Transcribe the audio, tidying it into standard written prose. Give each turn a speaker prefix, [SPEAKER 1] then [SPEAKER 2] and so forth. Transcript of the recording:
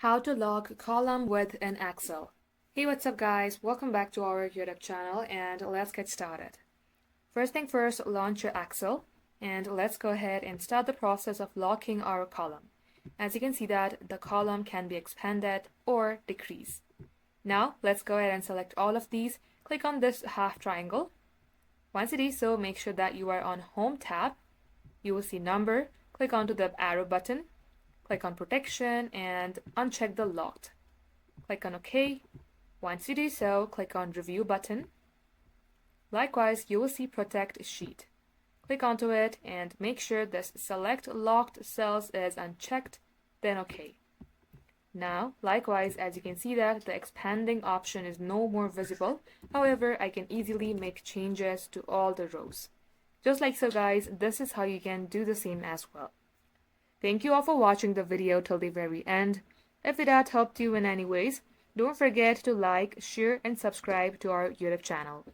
[SPEAKER 1] How to log column width in Excel. Hey, what's up guys? Welcome back to our YouTube channel and let's get started. First thing first, launch your Excel and let's go ahead and start the process of locking our column. As you can see that the column can be expanded or decreased. Now let's go ahead and select all of these. Click on this half triangle. Once you do so, make sure that you are on Home tab. You will see number. Click onto the arrow button. Click on protection and uncheck the locked. Click on OK. Once you do so, click on review button. Likewise, you will see protect sheet. Click onto it and make sure this select locked cells is unchecked, then OK. Now, likewise, as you can see that the expanding option is no more visible. However, I can easily make changes to all the rows. Just like so guys, this is how you can do the same as well. Thank you all for watching the video till the very end. If that helped you in any ways, don't forget to like, share and subscribe to our YouTube channel.